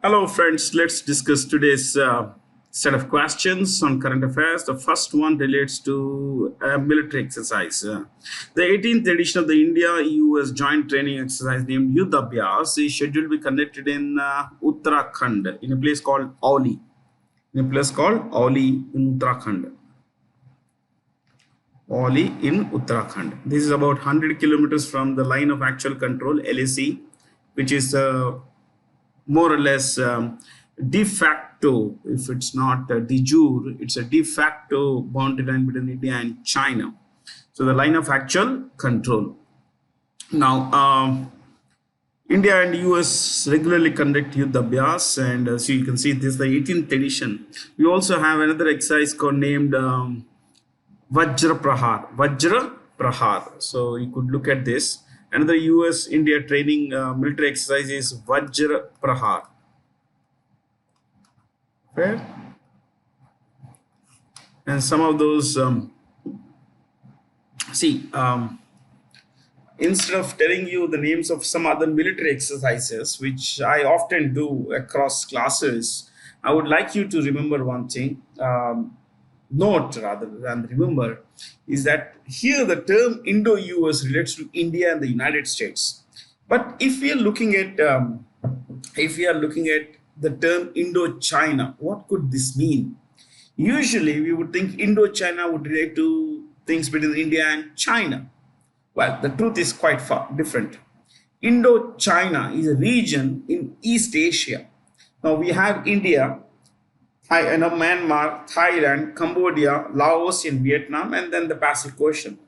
Hello, friends. Let's discuss today's set of questions on current affairs. The first one relates to military exercise. The 18th edition of the India-US joint training exercise named Yudh Abhyas is scheduled to be conducted in Uttarakhand, in a place called Auli. In Uttarakhand. Auli in Uttarakhand. This is about 100 kilometers from the line of actual control, LAC, which is more or less de facto, if it's not de jure, it's a de facto boundary line between India and China. So the line of actual control. Now, India and US regularly conduct Yudh Abhyas, and so you can see this is the 18th edition. We also have another exercise called named Vajra Prahar. So you could look at this. Another US India training military exercise is Vajra Prahar. Fair? And some of those, instead of telling you the names of some other military exercises, which I often do across classes, I would like you to remember one thing. Note rather than remember, is that here the term Indo-US relates to India and the United States. But if we are looking at the term Indo-China, what could this mean? Usually we would think Indo-China would relate to things between India and China. Well, the truth is quite far different. Indo-China is a region in East Asia. Now we have India, Myanmar, Thailand, Cambodia, Laos, and Vietnam, and then the Pacific Ocean.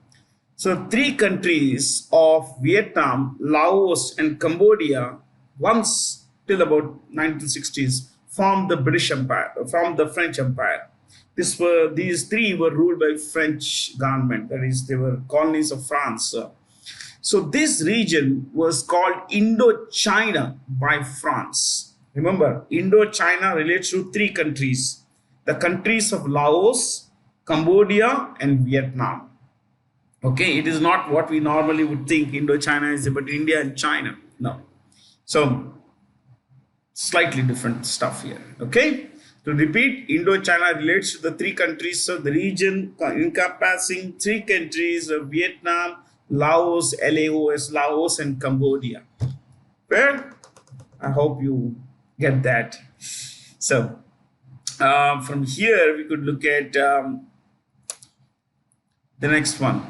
So three countries of Vietnam, Laos, and Cambodia, once till about 1960s, formed the British Empire, formed the French Empire. These three were ruled by French government. That is, they were colonies of France. So this region was called Indochina by France. Remember, Indochina relates to three countries, the countries of Laos, Cambodia, and Vietnam. Okay, it is not what we normally would think Indochina is about India and China. No. So, slightly different stuff here. Okay, to repeat, Indochina relates to the three countries of the region encompassing three countries of Vietnam, Laos, Laos, and Cambodia. Fair? I hope you get that. So from here we could look at the next one.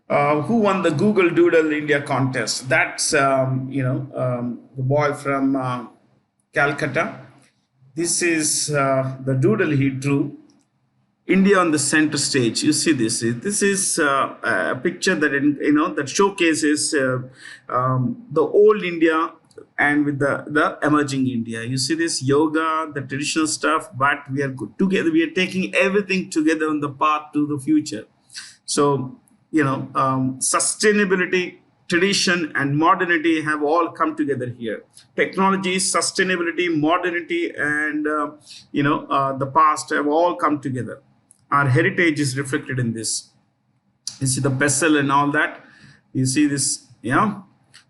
Who won the Google Doodle India contest? That's the boy from Calcutta. This is the doodle he drew. India on the center stage. You see this. This is a picture that that showcases the old India and with the emerging India. You see this yoga, the traditional stuff, but we are good together. We are taking everything together on the path to the future. So, sustainability, tradition, and modernity have all come together here. Technology, sustainability, modernity, and the past have all come together. Our heritage is reflected in this. You see the pestle and all that. You see this,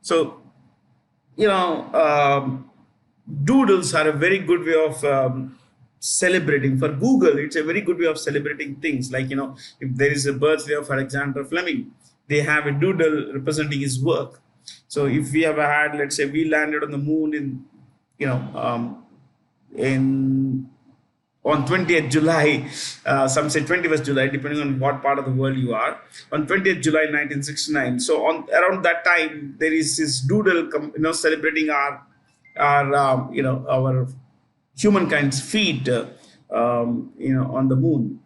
So, doodles are a very good way of celebrating. For Google, it's a very good way of celebrating things. Like, if there is a birthday of Alexander Fleming, they have a doodle representing his work. So if we ever had, let's say, we landed on the moon on 20th July, some say 21st July, depending on what part of the world you are, on 20th July 1969. So around that time, there is this doodle, celebrating our humankind's feet, on the moon.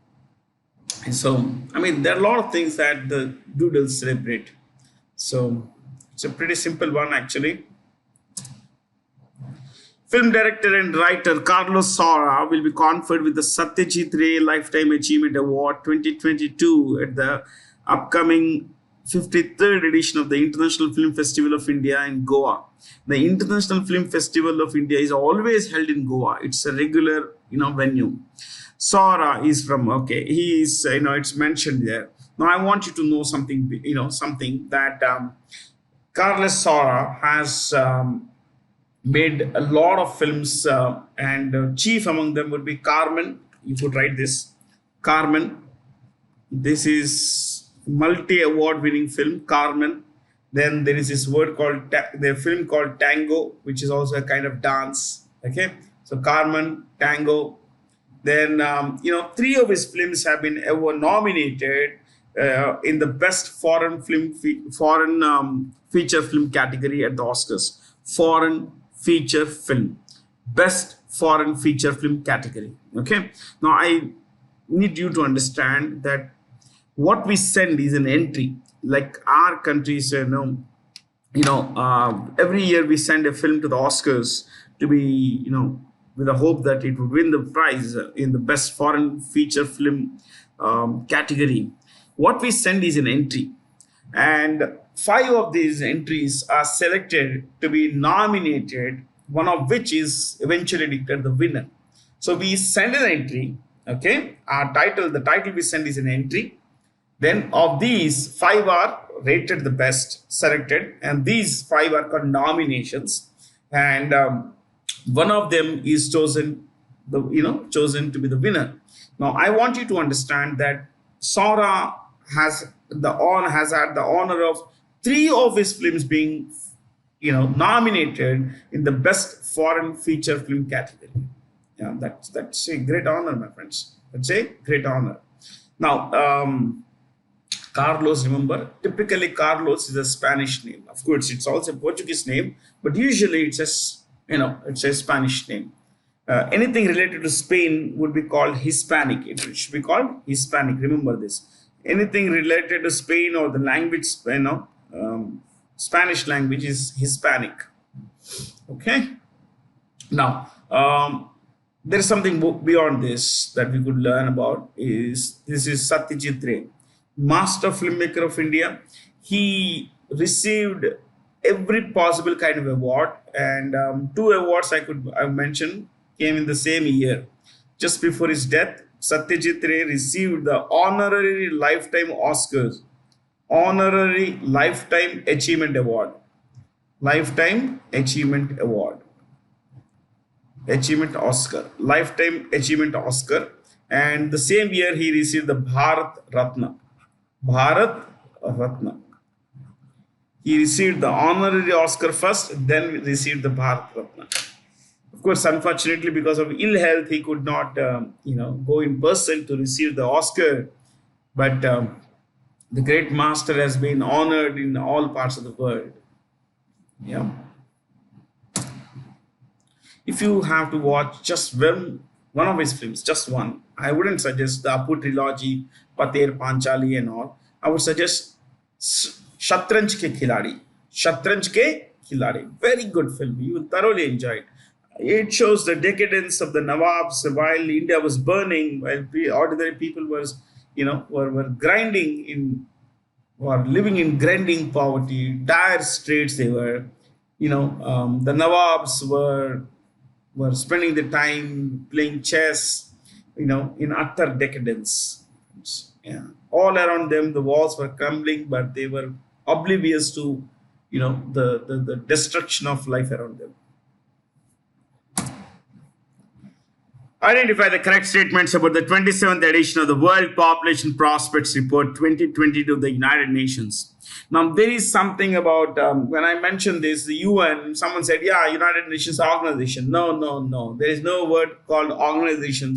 And so, there are a lot of things that the doodles celebrate. So it's a pretty simple one, actually. Film director and writer Carlos Saura will be conferred with the Satyajit Ray Lifetime Achievement Award 2022 at the upcoming 53rd edition of the International Film Festival of India in Goa. The International Film Festival of India is always held in Goa. It's a regular, venue. Saura is from, he is, it's mentioned there. Now I want you to know something, something that Carlos Saura has made a lot of films, and chief among them would be Carmen. You could write this, Carmen. This is multi-award winning film, Carmen. Then there is this word called the film called Tango, which is also a kind of dance. Okay, so Carmen, Tango. Then three of his films have been ever nominated in the best foreign feature film category at the Oscars. Foreign feature film, best foreign feature film category. Okay, now I need you to understand that what we send is an entry. Like our countries, every year we send a film to the Oscars to be, with the hope that it would win the prize in the best foreign feature film category. What we send is an entry, and five of these entries are selected to be nominated, one of which is eventually declared the winner. So we send an entry. Okay, the title we send is an entry. Then of these, five are rated the best, selected, and these five are called nominations. And one of them is chosen to be the winner. Now I want you to understand that Sora has had the honor of three of his films being nominated in the best foreign feature film category. Yeah, that's a great honor, my friends. That's a great honor. Now, Carlos, remember, typically Carlos is a Spanish name. Of course, it's also a Portuguese name, but usually it's a Spanish name. Anything related to Spain would be called Hispanic. It should be called Hispanic. Remember this. Anything related to Spain or the language, Spanish language is Hispanic. Okay. Now, there is something beyond this that we could learn about. This is Satyajit Ray, master filmmaker of India. He received every possible kind of award, and two awards I mention came in the same year. Just before his death, Satyajit Ray received the honorary lifetime Oscars, honorary lifetime achievement award, lifetime achievement award, achievement Oscar, lifetime achievement Oscar, and the same year he received the Bharat Ratna. Bharat Ratna. He received the honorary Oscar first, then received the Bharat Ratna. Of course, unfortunately, because of ill health, he could not, go in person to receive the Oscar. But the great master has been honored in all parts of the world. Yeah. If you have to watch just one of his films, just one, I wouldn't suggest the Apu trilogy, Pater Panchali and all. I would suggest Shatranj Ke Khiladi. Shatranj Ke Khiladi. Very good film. You will thoroughly enjoy it. It shows the decadence of the Nawabs while India was burning, while ordinary people were grinding were living in grinding poverty, dire straits they were. The Nawabs were spending the time playing chess, in utter decadence. Yeah. All around them, the walls were crumbling, but they were oblivious to, the destruction of life around them. Identify the correct statements about the 27th edition of the World Population Prospects Report 2022 of the United Nations. Now, there is something about, when I mentioned this, the UN, someone said, yeah, United Nations organization. No. There is no word called organization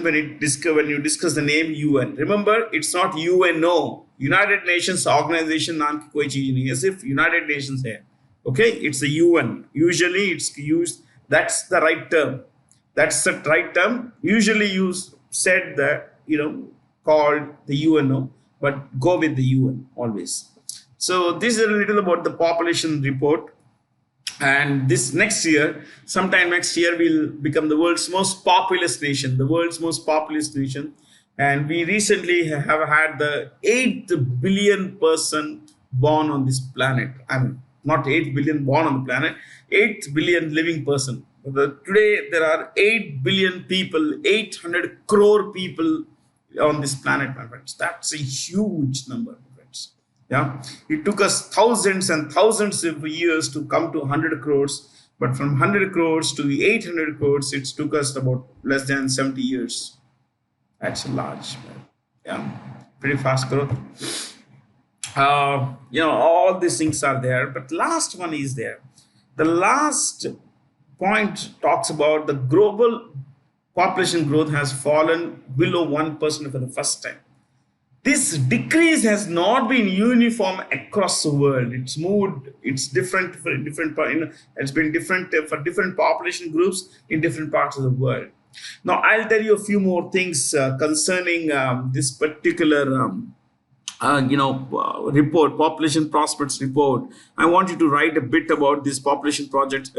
when you discuss the name UN. Remember, it's not UNO. United Nations organization नाम की कोई चीज नहीं है, सिर्फ United Nations है. Okay, it's the UN. Usually it's used. That's the right term. That's the right term. Usually you said that, called the UNO, but go with the UN always. So this is a little about the population report. And this sometime next year, we'll become the world's most populous nation, And we recently have had the 8th billion person born on this planet. I mean, not 8 billion born on the planet, 8 billion living person. Today, there are 8 billion people, 800 crore people on this planet, my friends. That's a huge number, my friends. Yeah, it took us thousands and thousands of years to come to 100 crores, but from 100 crores to 800 crores, it took us about less than 70 years. That's a large, yeah, pretty fast growth. All these things are there, but last one is there. The last point talks about the global population growth has fallen below 1% for the first time. This decrease has not been uniform across the world. It's moved, it's different for different, it's been different for different population groups in different parts of the world. Now, I'll tell you a few more things concerning this particular report, population prospects report. I want you to write a bit about this population project,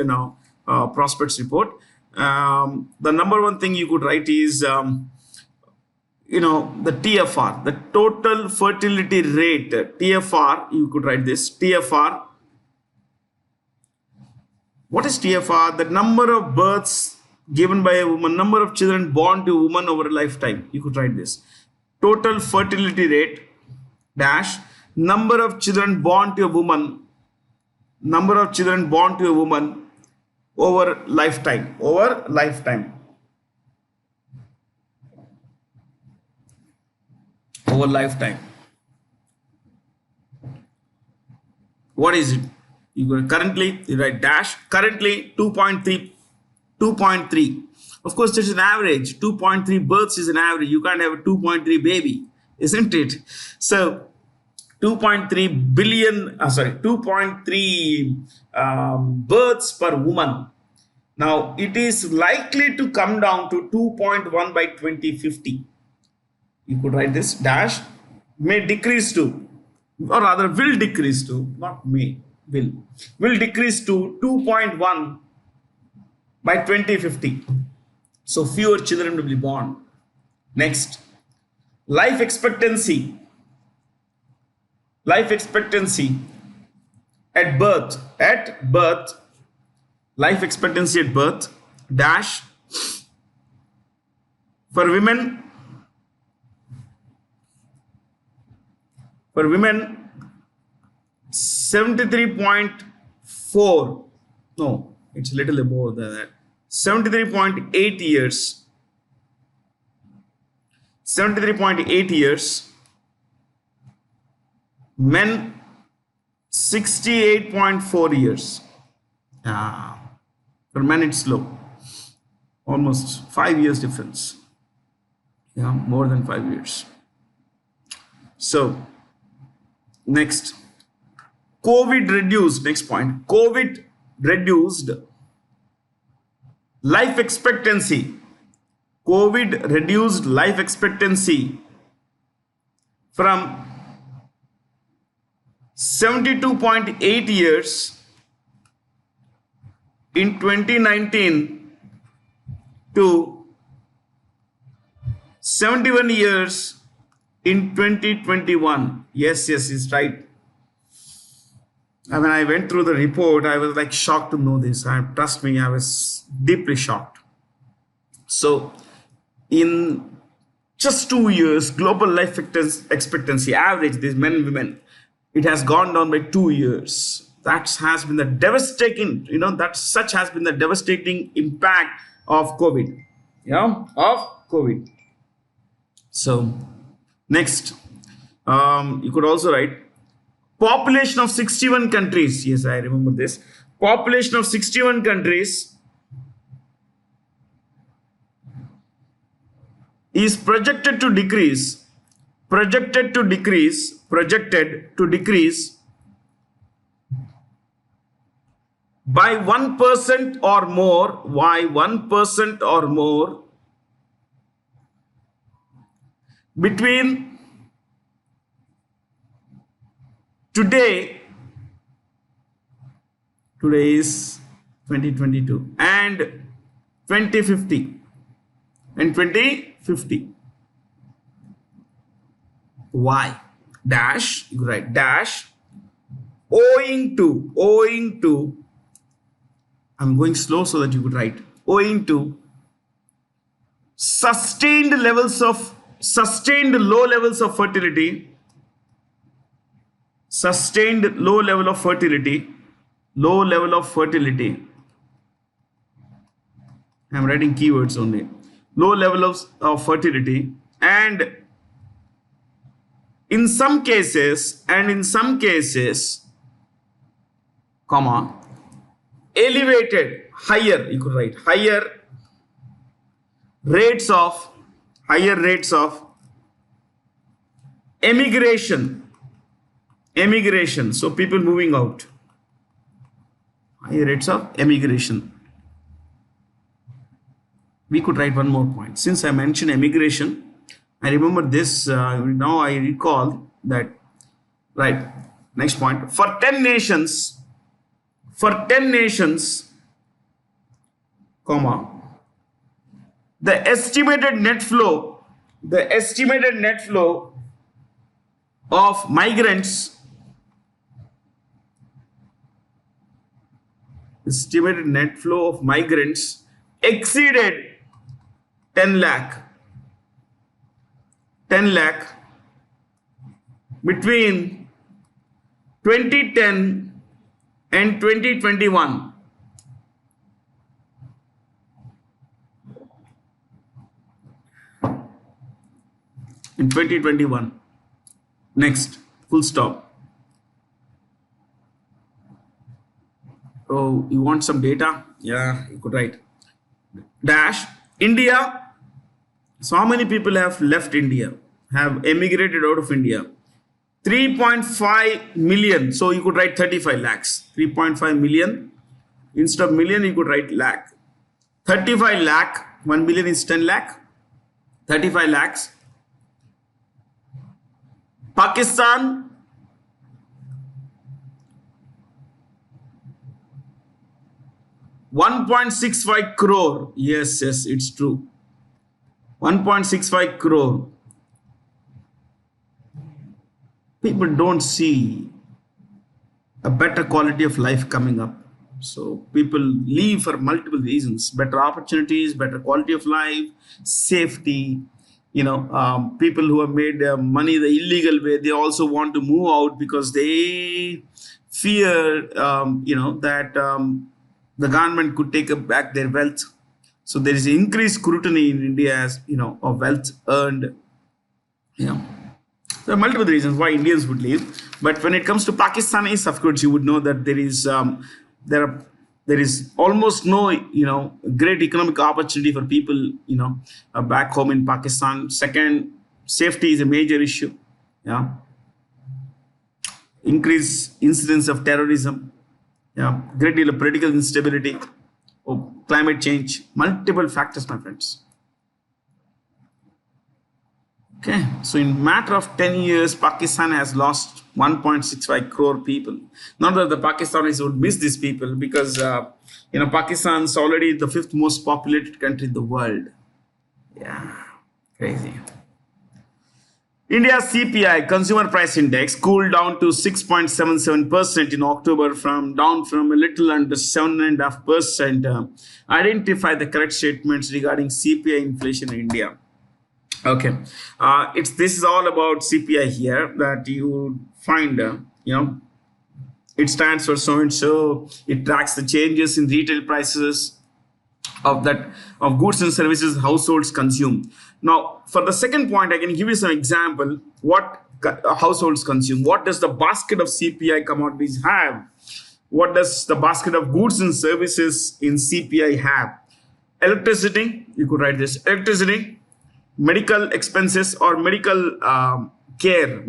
prospects report. The number one thing you could write is the TFR, the total fertility rate. TFR, you could write this TFR. What is TFR? The number of births given by a woman, number of children born to a woman over a lifetime. You could write this. Total fertility rate dash number of children born to a woman, number of children born to a woman over lifetime, over lifetime. Over lifetime. What is it? You go currently, you write dash, currently 2.3, 2.3. Of course, this is an average. 2.3 births is an average. You can't have a 2.3 baby, isn't it? So 2.3 billion, 2.3 births per woman. Now, it is likely to come down to 2.1 by 2050. You could write this dash, may decrease to, or rather will decrease to, not may, will decrease to 2.1 by 2050. So fewer children will be born. Next, life expectancy. Life expectancy at birth, life expectancy at birth, dash, for women 73.4, no, it's a little more than that, 73.8 years, 73.8 years, men 68.4 years. For men it's low, almost 5 years difference, yeah, more than 5 years. So next, COVID reduced, next point, COVID reduced life expectancy. COVID reduced life expectancy from 72.8 years in 2019 to 71 years in 2021. Yes, it's right. When I went through the report, I was like shocked to know this. Trust me, I was deeply shocked. So, in just 2 years, global life expectancy average, these men and women, it has gone down by 2 years. That has been the devastating, such has been the devastating impact of COVID. Of COVID. So, next, you could also write population of 61 countries. Yes, I remember this. Population of 61 countries is projected to decrease by 1% or more. Why 1% or more between today is 2022 and 2050 and 2050. Why? Dash, you write dash, owing to, I'm going slow so that you could write, owing to sustained low levels of fertility, sustained low level of fertility, low level of fertility. I'm writing keywords only. Low level of fertility, and in some cases, comma, elevated, higher, you could write rates of higher rates of emigration, so people moving out, higher rates of emigration. We could write one more point. Since I mentioned emigration, I remember this, now I recall that, right, next point. For 10 nations, comma, the estimated net flow of migrants, exceeded 10 lakh between 2010 and 2021. In 2021. Next, full stop. Oh, you want some data? Yeah, you could write dash India. So how many people have left India, have emigrated out of India? 3.5 million. So you could write 35 lakhs. 3.5 million. Instead of million, you could write lakh. 35 lakh. 1 million is 10 lakh. 35 lakhs. Pakistan, 1.65 crore. Yes, it's true. 1.65 crore. People don't see a better quality of life coming up. So people leave for multiple reasons: better opportunities, better quality of life, safety. People who have made money the illegal way, they also want to move out because they fear, that the government could take back their wealth. So there is increased scrutiny in India as of wealth earned. There are multiple reasons why Indians would leave, but when it comes to Pakistanis, of course, you would know that there is almost no great economic opportunity for people back home in Pakistan. Second, safety is a major issue. Increased incidence of terrorism. Great deal of political instability. Climate change. Multiple factors, my friends. Okay, so in matter of 10 years, Pakistan has lost 1.65 crore people. Not that the Pakistanis would miss these people, because Pakistan is already the 5th most populated country in the world. Yeah, crazy. India's CPI, Consumer Price Index, cooled down to 6.77% in October, down from a little under 7.5%. Identify the correct statements regarding CPI inflation in India. Okay, this is all about CPI here, that you find, it stands for so and so. It tracks the changes in retail prices of goods and services households consume. Now, for the second point, I can give you some example. What households consume? What does the basket of CPI commodities have? What does the basket of goods and services in CPI have? Electricity, you could write this: electricity, medical expenses or medical care,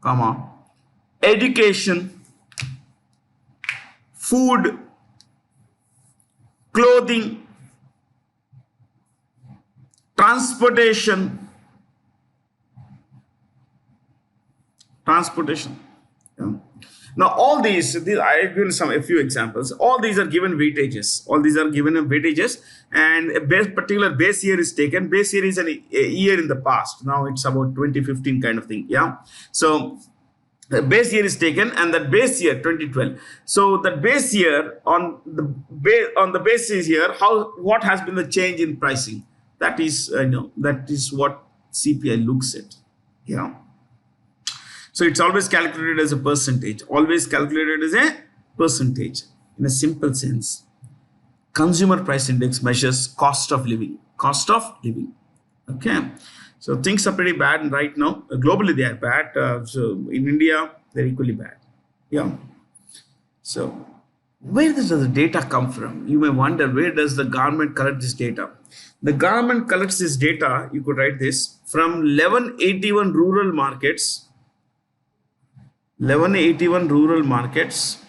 comma, education, food, clothing, transportation. Yeah. Now, all these I have given a few examples. All these are given weightages. And a particular base year is taken. Base year is a year in the past. Now it's about 2015 kind of thing. Yeah. So the base year is taken, and that base year 2012. So that base year on the basis here, what has been the change in pricing? That is what CPI looks at. Yeah. So it's always calculated as a percentage, always calculated as a percentage. In a simple sense, consumer price index measures cost of living, okay. So things are pretty bad right now. Globally they are bad. So in India they're equally bad. Yeah. So where does the data come from? You may wonder, where does the government collect this data? The government collects this data, you could write this, from 1181 rural markets, 1181 rural markets,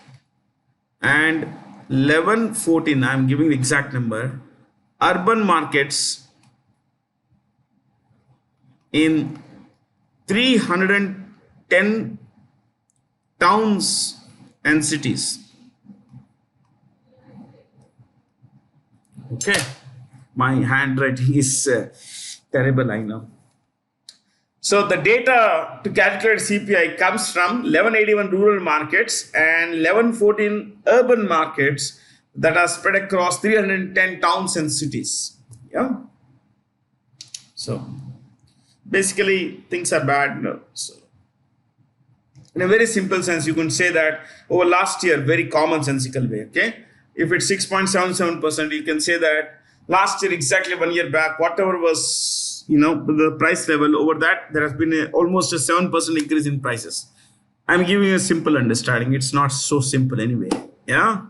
and 1114, I'm giving the exact number, urban markets in 310 towns and cities. Okay, my handwriting is terrible, I know. So the data to calculate CPI comes from 1181 rural markets and 1114 urban markets that are spread across 310 towns and cities. Yeah. So basically things are bad. So in a very simple sense, you can say that over last year, very commonsensical way. Okay. If it's 6.77%, you can say that last year, exactly 1 year back, whatever was, the price level, over that, there has been almost a 7% increase in prices. I'm giving you a simple understanding. It's not so simple anyway. Yeah.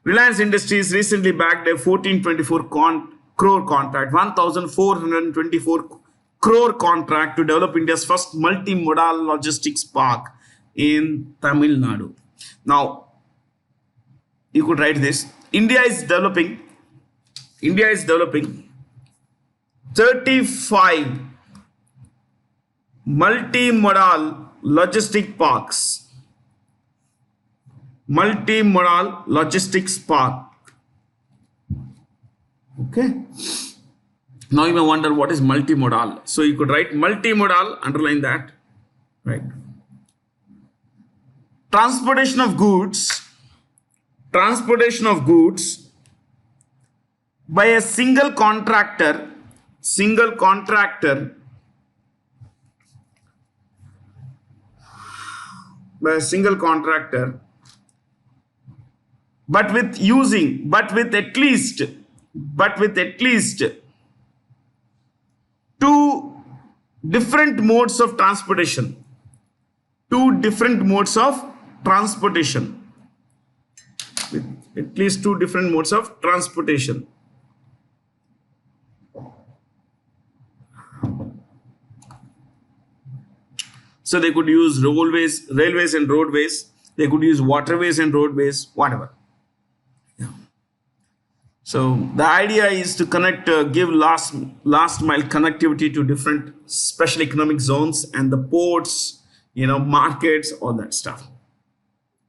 Reliance Industries recently backed a 1424 crore contract, 1,424 crore contract to develop India's first multimodal logistics park in Tamil Nadu. Now, you could write this. India is developing 35 multimodal logistic parks. Multimodal logistics park. Okay. Now you may wonder what is multimodal. So you could write multimodal, underline that. Right. Transportation of goods by a single contractor but with at least two different modes of transportation. With at least two different modes of transportation. So they could use railways and roadways. They could use waterways and roadways, whatever. Yeah. So the idea is to connect, give last mile connectivity to different special economic zones and the ports, markets, all that stuff.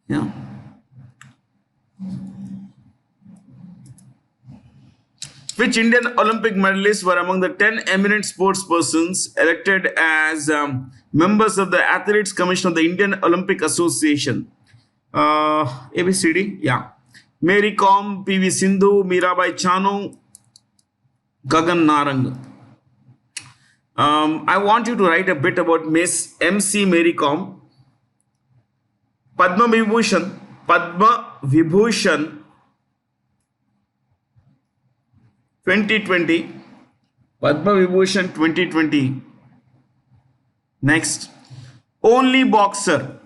Yeah. Which Indian Olympic medalists were among the 10 eminent sports persons elected as members of the Athletes Commission of the Indian Olympic Association? ABCD, yeah. Mary Kom, PV Sindhu, Mirabai Chanu, Gagan Narang. I want you to write a bit about Miss MC Mary Kom. Padma Vibhushan 2020. Padma Vibhushan 2020. Next. Only boxer,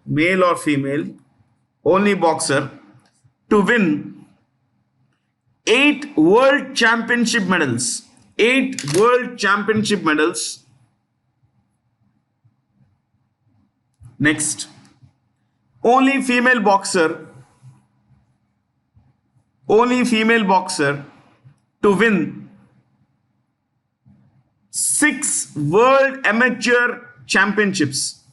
male or female, only boxer to win 8 world championship medals. 8 world championship medals. Next. Only female boxer to win 6 world amateur championships.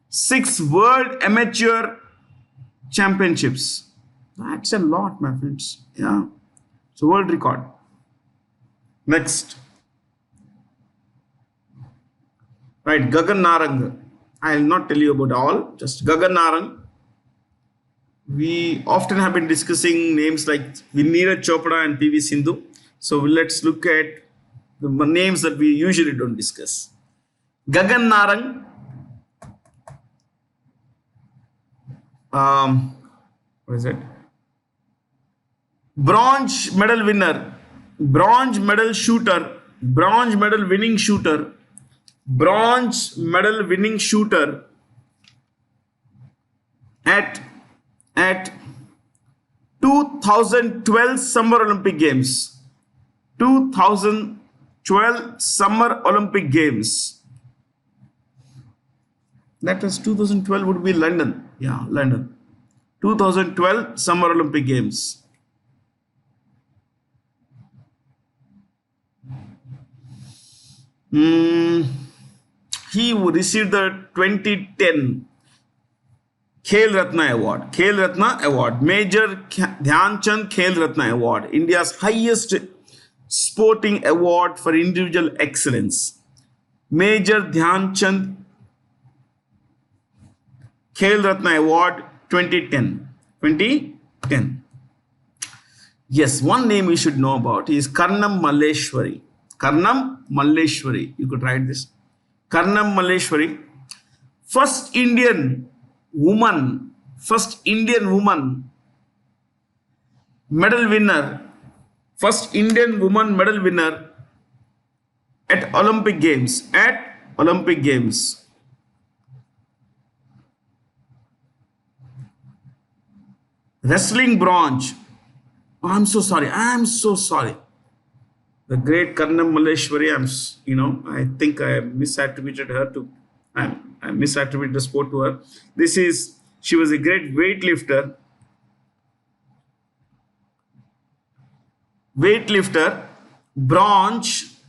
6 world amateur championships. That's a lot, my friends. Yeah. It's a world record. Next. Right, Gagan Narang. I will not tell you about all, just Gagan Narang. We often have been discussing names like Neeraj Chopra and PV Sindhu. So let's look at the names that we usually don't discuss. Gagan Narang, what is it? Bronze medal winner, bronze medal shooter, bronze medal winning shooter, bronze medal winning shooter at 2012 Summer Olympic Games. 2012 Summer Olympic Games. That was 2012 would be London. Yeah, London. 2012 Summer Olympic Games. He received the 2010 Khel Ratna Award. Khel Ratna Award. Major Dhyan Chand Khel Ratna Award. India's highest sporting award for individual excellence. Major Dhyan Chand Khel Ratna Award 2010. 2010. Yes, one name you should know about is Karnam Malleshwari. Karnam Malleshwari. You could write this. Karnam Malleshwari. First Indian woman medal winner. First Indian woman medal winner at Olympic Games. At Olympic Games. Wrestling bronze. Oh, I'm so sorry. The great Karnam Malleshwari, I think I misattributed her to, I misattributed the sport to her. She was a great weightlifter. Bronze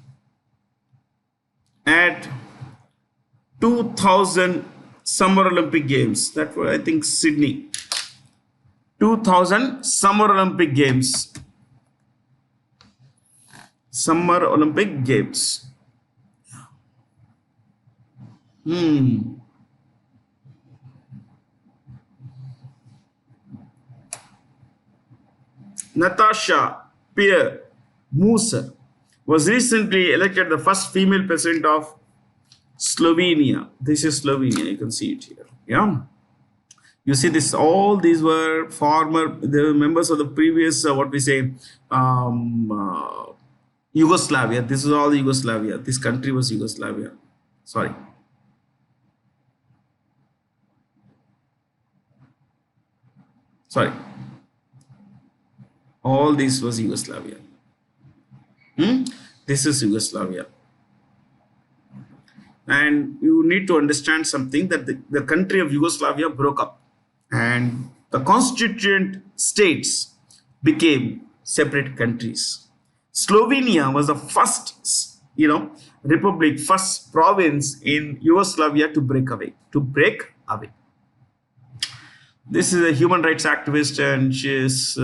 at 2000 Summer Olympic Games. That was, I think, Sydney. 2000 Summer Olympic Games. Summer Olympic Games. Natasha Pierre Musser was recently elected the first female president of Slovenia. This is Slovenia. You can see it here. Yeah. You see this, all these were they were members of the previous, Yugoslavia. This is all Yugoslavia. This country was Yugoslavia. Sorry. All this was Yugoslavia. This is Yugoslavia. And you need to understand something, that the country of Yugoslavia broke up and the constituent states became separate countries. Slovenia was the first, republic, first province in Yugoslavia to break away. This is a human rights activist, and she's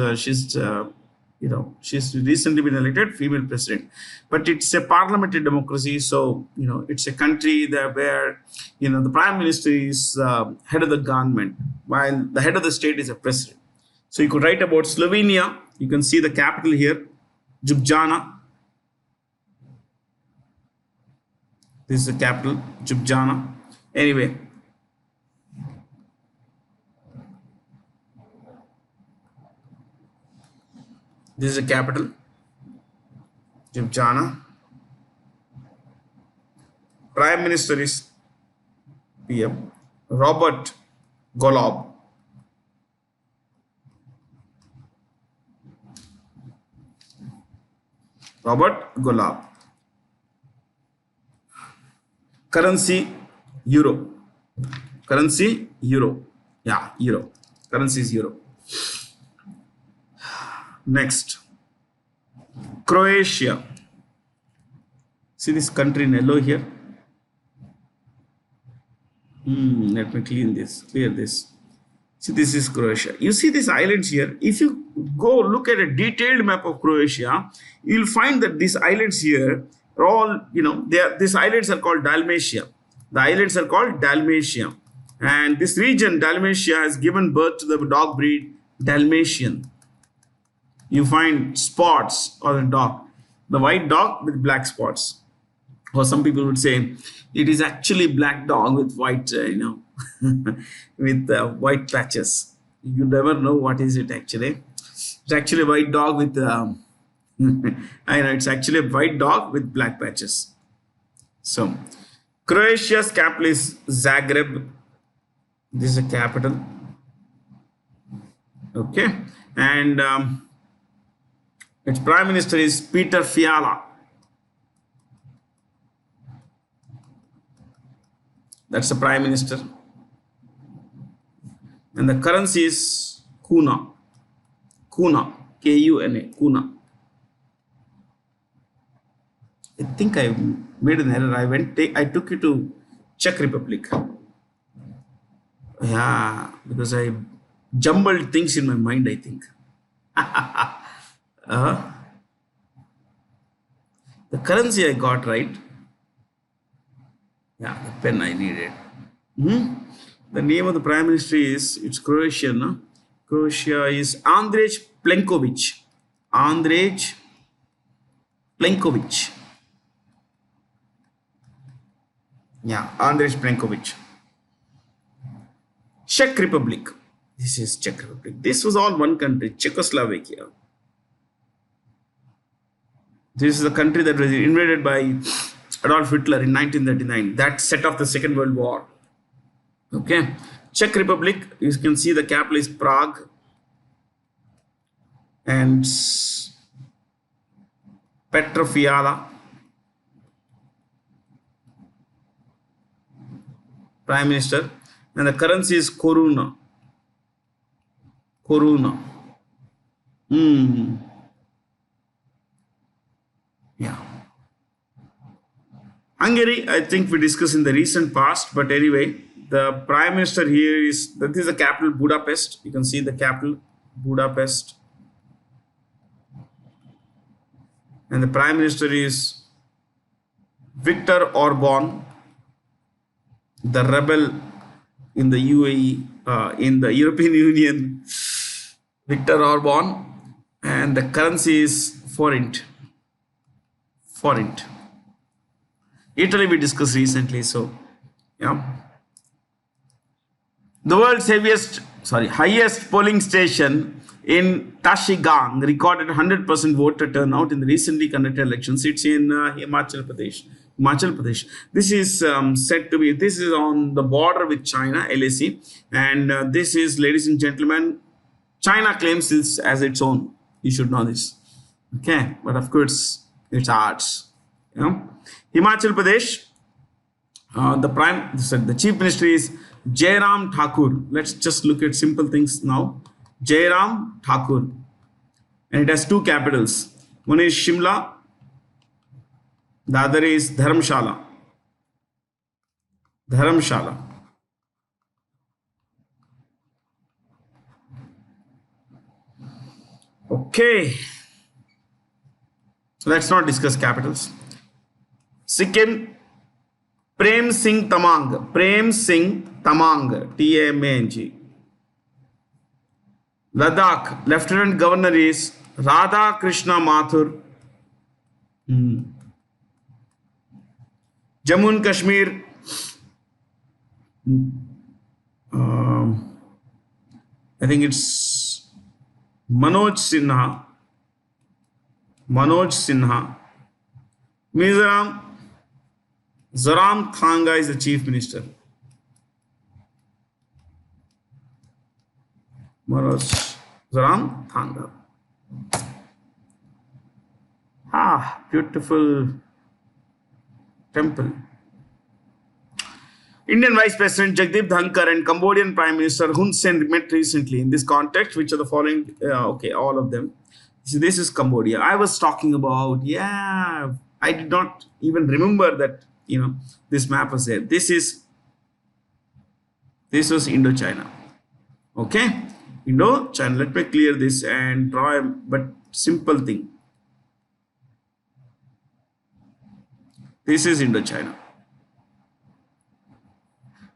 recently been elected female president. But it's a parliamentary democracy, so it's a country where the prime minister is head of the government, while the head of the state is a president. So you could write about Slovenia. You can see the capital here, Ljubljana. This is the capital, Ljubljana. Anyway. This is the capital, Ljubljana. Prime Minister is PM Robert Golob. Currency, euro. Yeah, euro. Currency is euro. Next, Croatia. See this country in yellow here. Let me clear this. See, this is Croatia. You see these islands here. If you go look at a detailed map of Croatia, you'll find that these islands here are all, these islands are called Dalmatia. The islands are called Dalmatia. And this region, Dalmatia, has given birth to the dog breed Dalmatian. You find spots on a dog. The white dog with black spots. Or some people would say it is actually black dog with white, with white patches. You never know what is it actually. It's actually a white dog with, I know it's actually a white dog with black patches. So, Croatia's capital is Zagreb. This is a capital. Okay. And its prime minister is Peter Fiala. That's the prime minister. And the currency is kuna. Kuna. Kuna. Kuna. I think I made an error. I took it to Czech Republic. Yeah, because I jumbled things in my mind, I think. The currency I got right. Yeah, the pen I needed. The name of the prime minister is, it's Croatian. No? Croatia is Andrej Plenković. Andrej Plenković. Yeah, Andrej Plenković. Czech Republic. This is Czech Republic. This was all one country, Czechoslovakia. This is the country that was invaded by Adolf Hitler in 1939. That set off the Second World War. Okay. Czech Republic, you can see the capital is Prague. And Petr Fiala, Prime Minister. And the currency is koruna. Koruna. Yeah. Hungary, I think we discussed in the recent past, but anyway, the prime minister here is, that is the capital, Budapest. You can see the capital, Budapest. And the prime minister is Viktor Orban, the rebel in the UAE, in the European Union, Viktor Orban, and the currency is forint. Forint. Italy we discussed recently, so yeah. The world's highest polling station in Tashigang recorded 100% voter turnout in the recently conducted elections. It's in Himachal Pradesh. This is said to be, this is on the border with China, LAC, and this is, ladies and gentlemen, China claims this as its own. You should know this. Okay, but of course, it's ours. You know? Himachal Pradesh, the chief minister is Jairam Thakur. Let's just look at simple things now. Jairam Thakur. And it has two capitals. One is Shimla, the other is Dharamshala. Dharamshala. Okay. Let's not discuss capitals. Sikkim, Prem Singh Tamang. Prem Singh Tamang. T-A-M-A-N-G. Ladakh, Lieutenant Governor is Radha Krishna Mathur. Jammu and Kashmir, I think it's Manoj Sinha. Mizoram, Zoram Thanga is the chief minister. Zoram Thanga. Beautiful temple. Indian Vice President Jagdeep Dhankar and Cambodian Prime Minister Hun Sen met recently. In this context, which are the following? Okay, all of them. So this is Cambodia. I was talking about, I did not even remember that, this map was there. This was Indochina. Okay, Indochina. Let me clear this and draw a but simple thing. This is Indochina.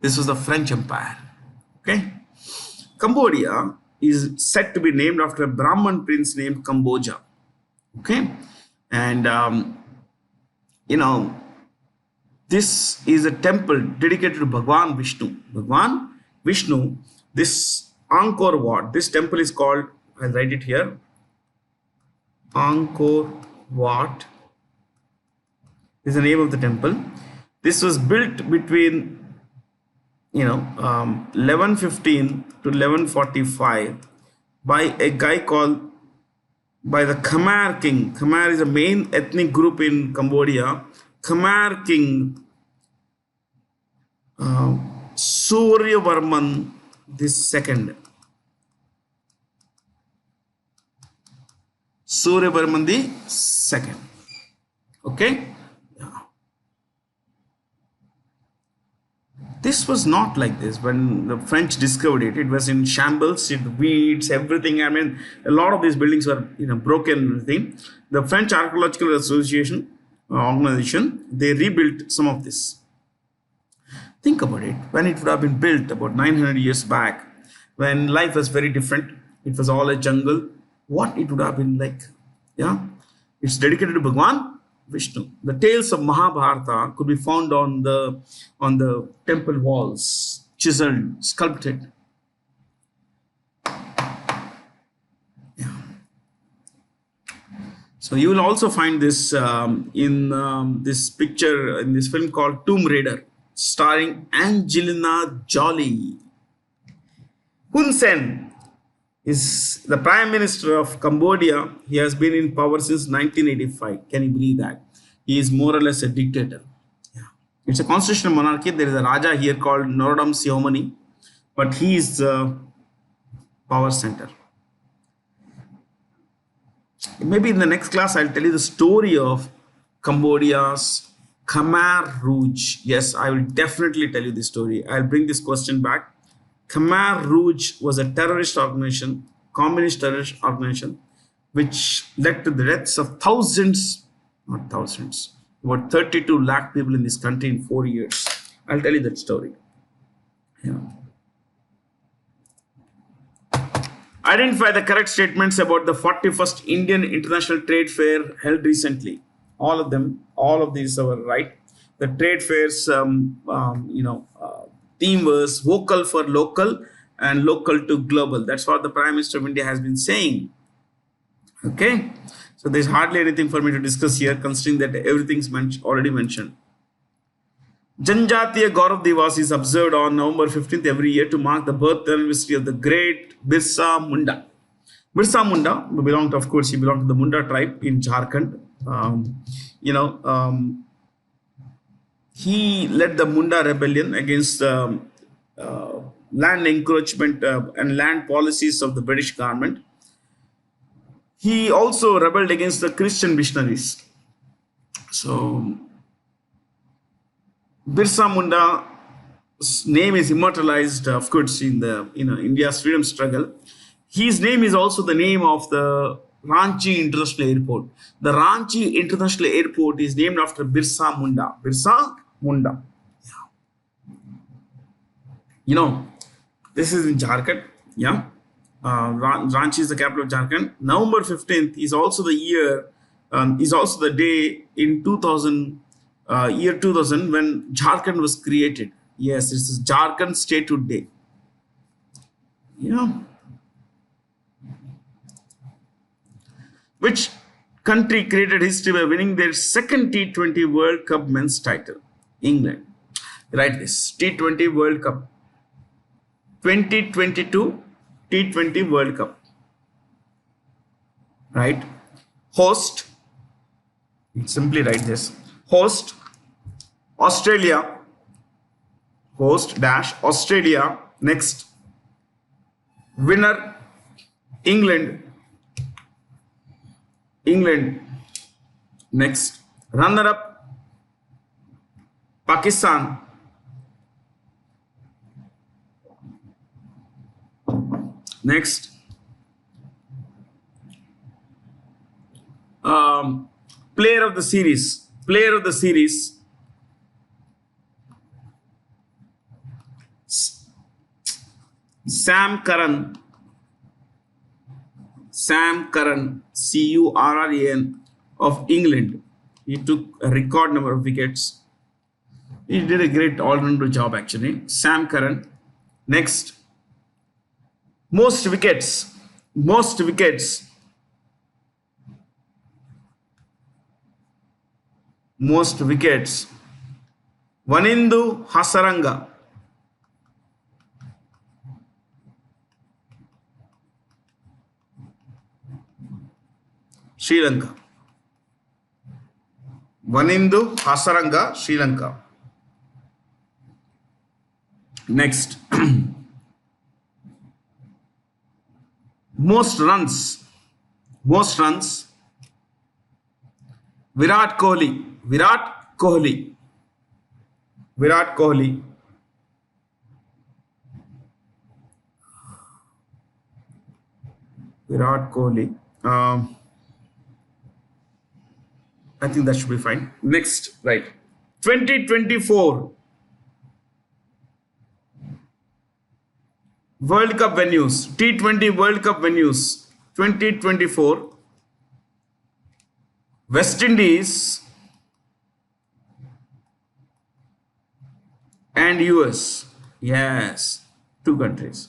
This was the French Empire. Okay, Cambodia is said to be named after a Brahmin prince named Kamboja. Okay, And you know, this is a temple dedicated to Bhagwan Vishnu. Bhagwan Vishnu, this Angkor Wat, this temple is called, I'll write it here, Angkor Wat is the name of the temple. This was built between 1115 to 1145 by a guy called, by the Khmer king. Khmer is a main ethnic group in Cambodia. Khmer king Suryavarman this second. Suryavarman the second. Okay. This was not like this when the French discovered it. It was in shambles, it weeds, everything. I mean, a lot of these buildings were broken and everything. The French Archaeological Association organization, they rebuilt some of this. Think about it. When it would have been built about 900 years back, when life was very different, it was all a jungle. What it would have been like? Yeah, it's dedicated to Bhagwan Vishnu. The tales of Mahabharata could be found on the temple walls, chiseled, sculpted. Yeah. So you will also find this in this picture in this film called Tomb Raider, starring Angelina Jolie. Hun Sen is the Prime Minister of Cambodia. He has been in power since 1985. Can you believe that? He is more or less a dictator. Yeah. It's a constitutional monarchy. There is a Raja here called Norodom Sihamoni, but he is the power center. Maybe in the next class, I'll tell you the story of Cambodia's Khmer Rouge. Yes, I will definitely tell you the story. I'll bring this question back. Khmer Rouge was a terrorist organization, communist terrorist organization, which led to the deaths of thousands, not thousands, about 32 lakh people in this country in 4 years. I'll tell you that story. Yeah. Identify the correct statements about the 41st Indian International Trade Fair held recently. All of them, all of these are right. The trade fairs, theme was vocal for local and local to global. That's what the Prime Minister of India has been saying. Okay, so there's hardly anything for me to discuss here, considering that everything's already mentioned. Janjatiya Gaurav Divas is observed on November 15th every year to mark the birth anniversary of the great Birsa Munda. Birsa Munda belonged, of course, he belonged to the Munda tribe in Jharkhand. He led the Munda rebellion against land encroachment and land policies of the British government. He also rebelled against the Christian missionaries. So Birsa Munda's name is immortalized, of course, in the India's freedom struggle. His name is also the name of the Ranchi International Airport. The Ranchi International Airport is named after Birsa Munda. Birsa Munda. This is in Jharkhand. Yeah. Ranchi is the capital of Jharkhand. November 15th is also the year, is also the day in 2000, year 2000 when Jharkhand was created. Yes, this is Jharkhand Statehood Day. Which country created history by winning their second T20 World Cup men's title? England. Write this. T20 World Cup. 2022 T20 World Cup. Right? Host. Simply write this. Host. Australia. Host dash Australia. Next. Winner. England. England. Next. Runner up. Pakistan. Next. Player of the series. Player of the series. Sam Curran. Sam Curran. Curran of England. He took a record number of wickets. He did a great all-rounder job actually. Sam Curran. Next, most wickets. Most wickets. Most wickets. Vanindu Hasaranga. Sri Lanka. Vanindu Hasaranga, Sri Lanka. Next. Most runs. Most runs. Virat Kohli. Virat Kohli. Virat Kohli. Virat Kohli. I think that should be fine. Next, right. 2024 World Cup venues. T20 World Cup venues. 2024. West Indies and US. Yes, two countries.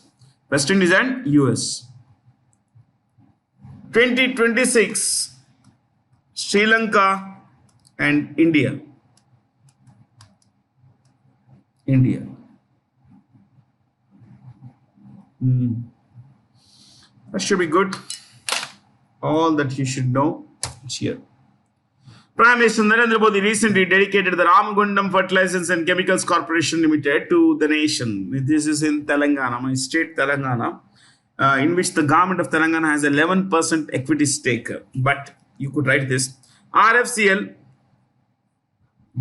West Indies and US. 2026 Sri Lanka and India. India. That should be good. All that you should know is here. Prime Minister Narendra Modi recently dedicated the Ramagundam Fertilizers and Chemicals Corporation Limited to the nation. This is in Telangana, my state Telangana, in which the government of Telangana has 11% equity stake. But you could write this. RFCL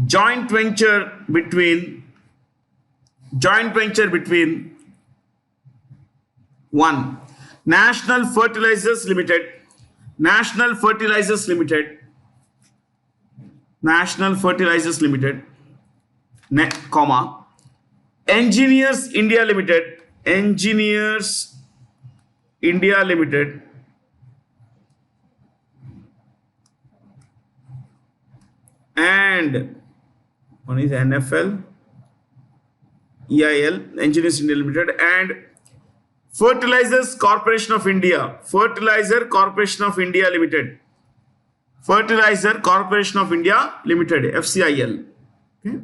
joint venture between 1. National Fertilizers Limited, National Fertilizers Limited, comma, Engineers India Limited, Engineers India Limited, and one is NFL, EIL, Engineers India Limited, and Fertilizers Corporation of India, Fertilizer Corporation of India Limited, Fertilizer Corporation of India Limited, FCIL. Okay.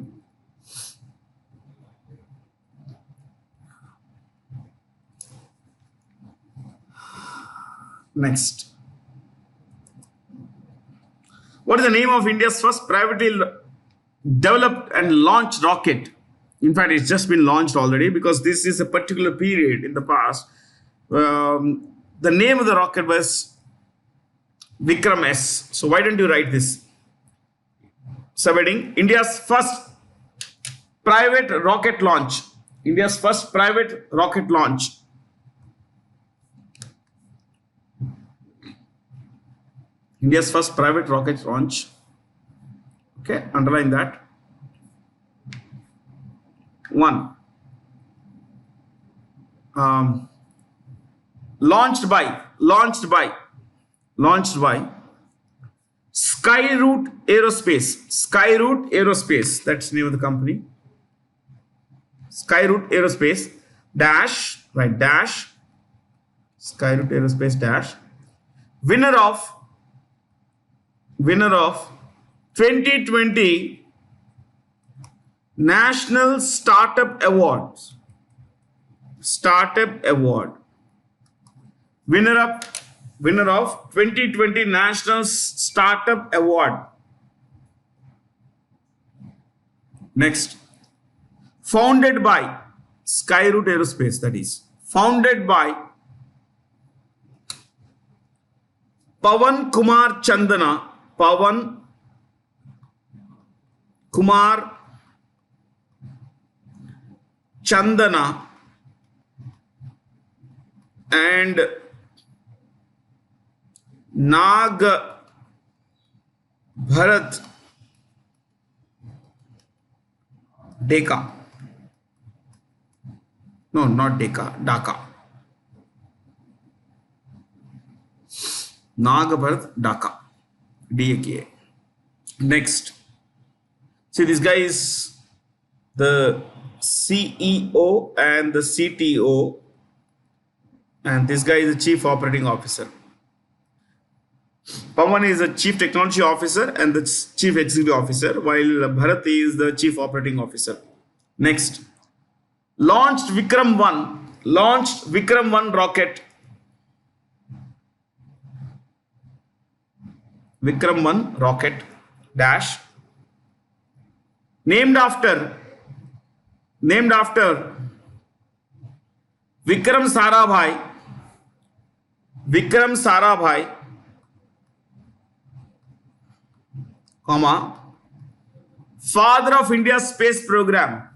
Next. What is the name of India's first privately developed and launched rocket? In fact, it's just been launched already because this is a particular period in the past. The name of the rocket was Vikram S. So why don't you write this? Subheading, India's first private rocket launch. India's first private rocket launch. India's first private rocket launch. Okay, underline that. 1. Launched by Skyroot Aerospace. Skyroot Aerospace, that's the name of the company. Skyroot Aerospace dash, right, dash, Skyroot Aerospace dash, winner of 2020 National Startup Awards. Startup Award. Winner of 2020 National Startup Award. Next. Founded by Skyroot Aerospace, that is. Founded by Pawan Kumar Chandana. Pawan Kumar Chandana and Nag Bharat Deka. No, not Deka, Dhaka. Nag Bharat Dhaka. DAKA. Next, see, this guy is the CEO and the CTO, and this guy is the Chief Operating Officer. Pawan is the Chief Technology Officer and the Chief Executive Officer, while Bharat is the Chief Operating Officer. Next, launched Vikram 1 rocket. Vikram 1 rocket dash named after Vikram Sarabhai, comma, father of India's space program.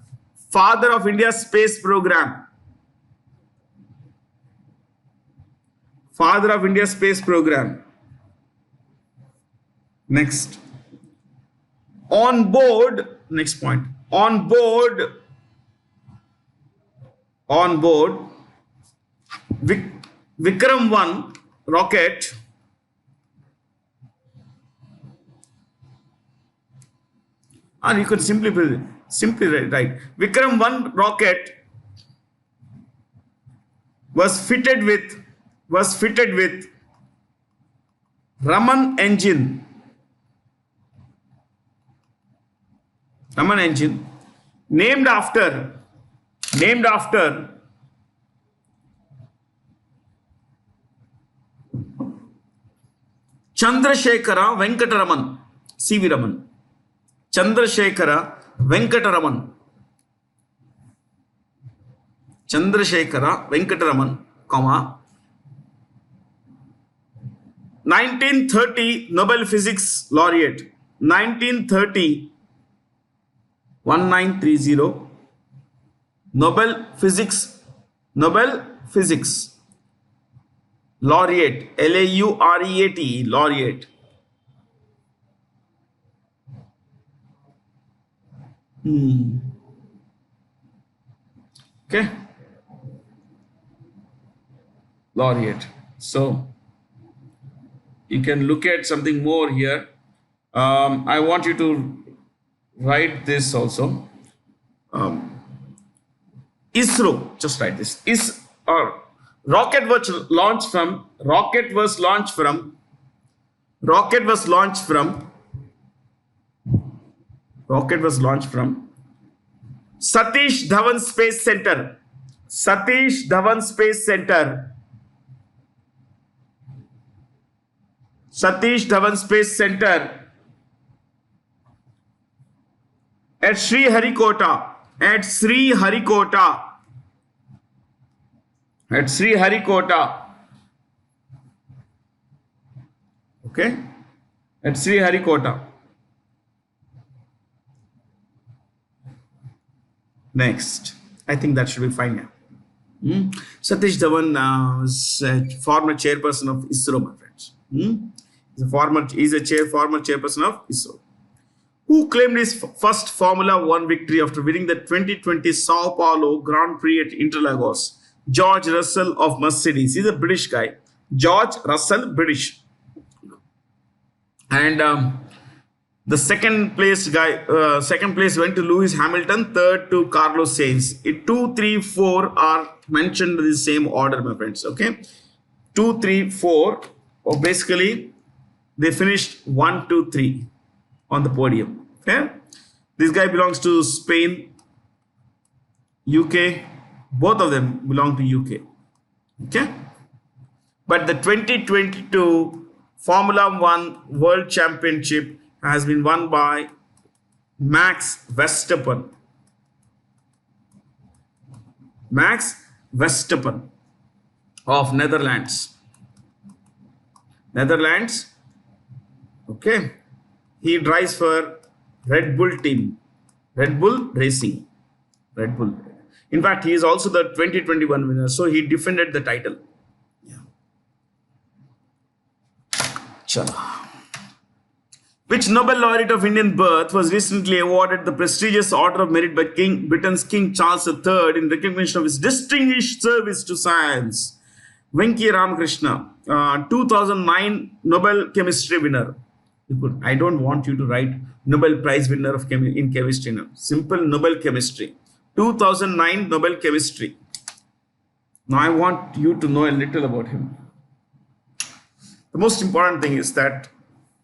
Next, on board. Next point. On board. Vikram 1 rocket. Or you could simply write Vikram 1 rocket was fitted with Raman engine. Named after Chandrasekhara Venkataraman, C.V. Raman. Chandrasekhara Venkataraman, comma, 1930 Nobel Physics Laureate. 1930 Nobel Physics Laureate, LAUREATE, Laureate. Okay, Laureate. So you can look at something more here. I want you to write this also. ISRO, just write this. Rocket was launched from Satish Dhawan Space Center. At Sriharikota. Okay, at Sriharikota. Next, I think that should be fine now. Satish Dhawan is a former chairperson of ISRO, my friends. He's a former chairperson of ISRO. Who claimed his first Formula One victory after winning the 2020 Sao Paulo Grand Prix at Interlagos? George Russell of Mercedes. He's a British guy. George Russell, British. And the second place went to Lewis Hamilton, third to Carlos Sainz. 2, 3, 4 are mentioned in the same order, my friends. Okay, 2, 3, 4. Or basically, they finished 1, 2, 3 on the podium. Okay, this guy belongs to Spain, UK. Both of them belong to UK. Okay, but the 2022 Formula One World Championship has been won by Max Verstappen. Of Netherlands. Okay, he drives for Red Bull team, Red Bull Racing, Red Bull. In fact, he is also the 2021 winner, so he defended the title. Yeah. Chala. Which Nobel laureate of Indian birth was recently awarded the prestigious Order of Merit by Britain's King Charles III in recognition of his distinguished service to science? Venki Ramakrishna, 2009 Nobel Chemistry winner. You could. I don't want you to write Nobel Prize winner of in chemistry now. Simple Nobel chemistry. 2009 Nobel chemistry. Now I want you to know a little about him. The most important thing is that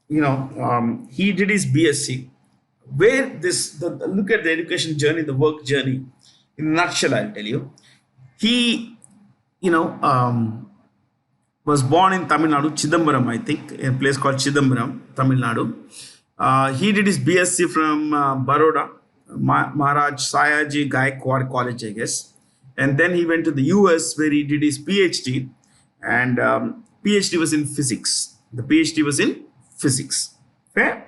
he did his BSc. Where look at the education journey, the work journey. In a nutshell, I'll tell you. He, was born in Tamil Nadu, Chidambaram, I think, a place called Chidambaram, Tamil Nadu. He did his BSc from Baroda, Maharaj Sayaji Gaikwad College, I guess. And then he went to the US where he did his PhD. And PhD was in physics. The PhD was in physics. Okay?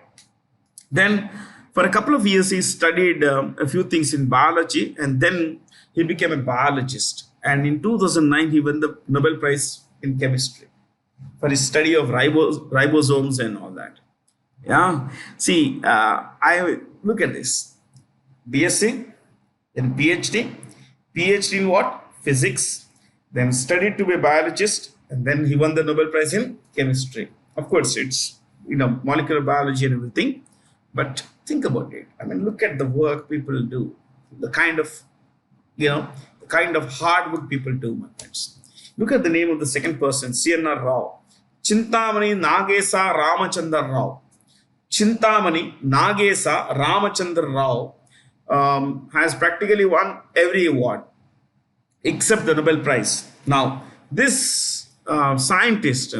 Then for a couple of years, he studied a few things in biology. And then he became a biologist. And in 2009, he won the Nobel Prize in chemistry for his study of ribosomes and all that. Yeah. See, I look at this. BSc, then PhD. PhD in what? Physics. Then studied to be a biologist. And then he won the Nobel Prize in chemistry. Of course, it's, molecular biology and everything. But think about it. I mean, look at the work people do. The kind of hard work people do, my friends. Look at the name of the second person, C.N.R. Rao. Chintamani Nagesa Ramachandra Rao. Chintamani Nagesa Ramachandra Rao has practically won every award except the Nobel Prize. Now, this scientist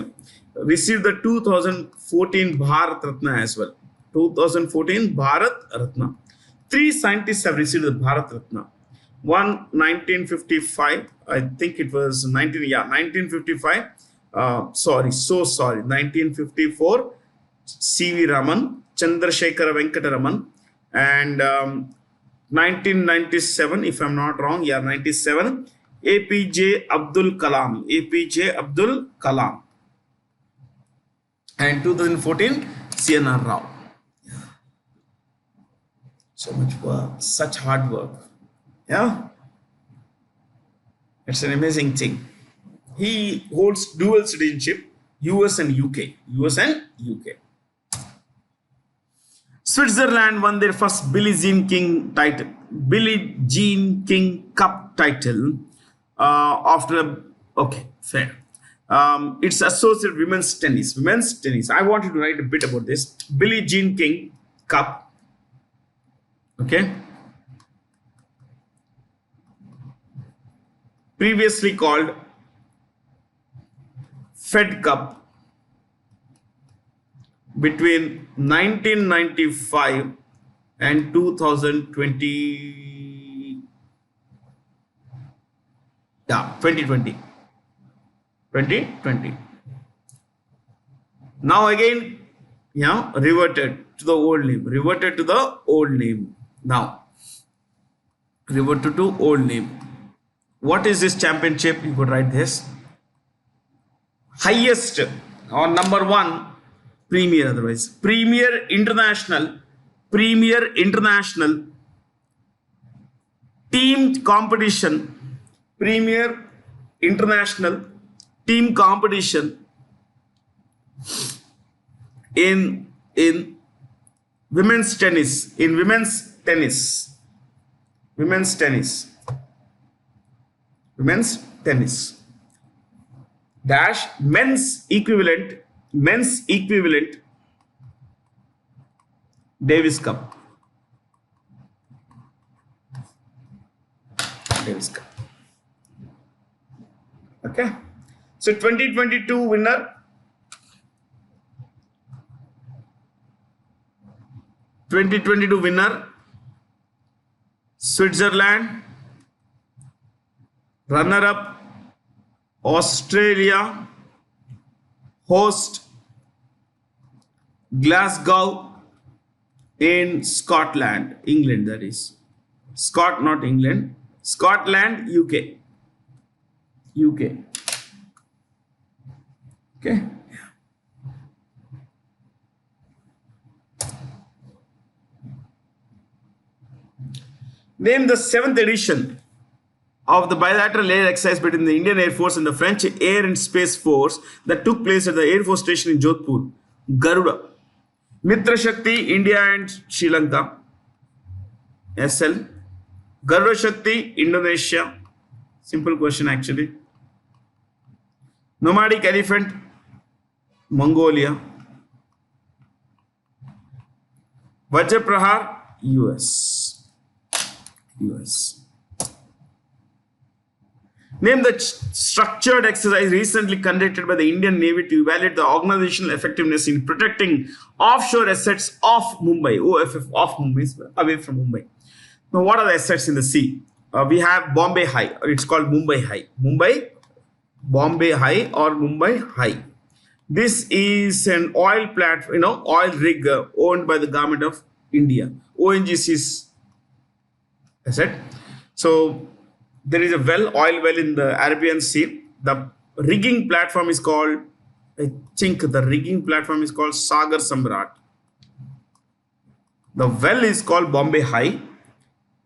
received the 2014 Bharat Ratna as well. 2014 Bharat Ratna. 3 scientists have received the Bharat Ratna. One 1955, I think it was 1955. Sorry. 1954, C.V. Raman, Chandrasekhara Venkata Raman, and 1997, if I'm not wrong, 97, APJ Abdul Kalam. APJ Abdul Kalam. And 2014, C.N.R. Rao. So much work, such hard work. Yeah, it's an amazing thing. He holds dual citizenship, US and UK. US and UK. Switzerland won their first Billie Jean King Cup title after fair. It's associated with women's tennis. Women's tennis. I wanted to write a bit about this. Billie Jean King Cup. Okay. Previously called Fed Cup, between 1995 and 2020. 2020. Now again, reverted to the old name. Now, reverted to old name. What is this championship? You could write this. Highest or number one, Premier otherwise. Premier International team competition. Premier International team competition in women's tennis. Women's tennis dash men's equivalent Davis Cup. Okay, so 2022 winner, 2022 winner Switzerland. Runner up Australia. Host Glasgow in Scotland, England, that is. Not England. Scotland, UK. Okay. Name the 7th edition of the bilateral air exercise between the Indian Air Force and the French Air and Space Force that took place at the Air Force Station in Jodhpur. Garuda. Mitra Shakti, India and Sri Lanka, SL. Garva Shakti, Indonesia. Simple question actually. Nomadic Elephant, Mongolia. Vajraprahar, US. US. Name the structured exercise recently conducted by the Indian Navy to evaluate the organizational effectiveness in protecting offshore assets of Mumbai. OFF of Mumbai, away from Mumbai. Now, what are the assets in the sea? We have Bombay High, or it's called Mumbai High. Bombay High or Mumbai High. This is an oil platform, oil rig owned by the government of India. ONGC's asset. So there is a oil well in the Arabian Sea. The rigging platform is called, I think the rigging platform is called Sagar Samrat. The well is called Bombay High,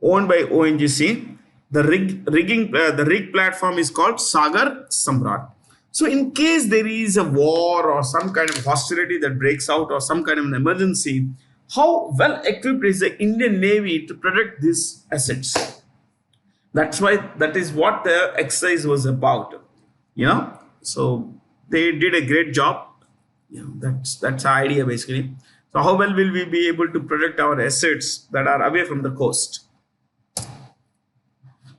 owned by ONGC. The rig platform is called Sagar Samrat. So in case there is a war or some kind of hostility that breaks out or some kind of an emergency, how well equipped is the Indian Navy to protect these assets? That is what the exercise was about. So they did a great job. That's the idea basically. So how well will we be able to protect our assets that are away from the coast?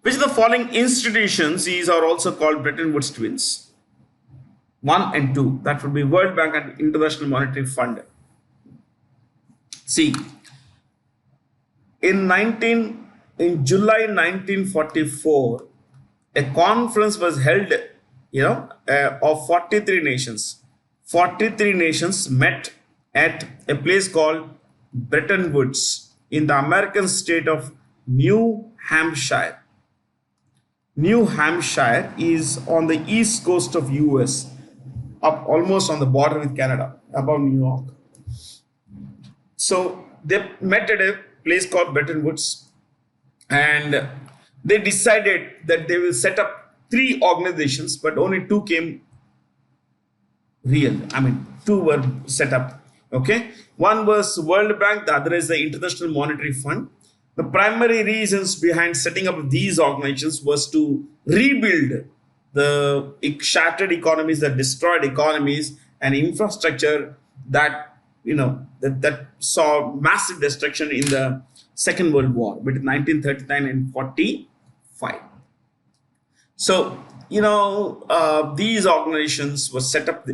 Which of the following institutions are also called Bretton Woods twins? 1 and 2. That would be World Bank and International Monetary Fund. See, in July 1944, a conference was held, of 43 nations. 43 nations met at a place called Bretton Woods in the American state of New Hampshire. New Hampshire is on the east coast of US, up almost on the border with Canada, above New York. So they met at a place called Bretton Woods, and they decided that they will set up 3 organizations, but only 2 came real. 2 were set up. Okay, one was World Bank, the other is the International Monetary Fund. The primary reasons behind setting up these organizations was to rebuild the shattered economies, the destroyed economies, and infrastructure that that saw massive destruction in the Second World War between 1939 and 45. So these organizations were set up,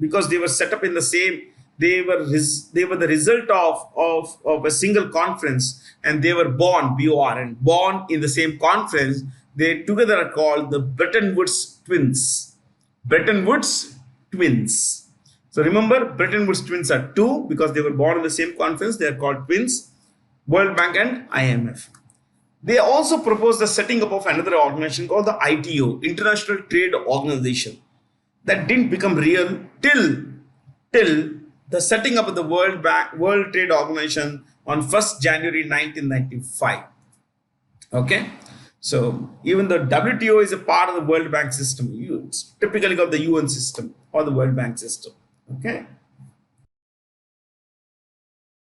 because they were set up in the same. They were the result of a single conference, and they were born in the same conference. They together are called the Bretton Woods twins. Bretton Woods twins. So remember, Bretton Woods twins are 2 because they were born in the same conference. They are called twins. World Bank and IMF. They also proposed the setting up of another organization called the ITO, International Trade Organization. That didn't become real till the setting up of the World Trade Organization on 1st January 1995. Okay, so even the WTO is a part of the World Bank system. It's typically called the UN system or the World Bank system. Okay,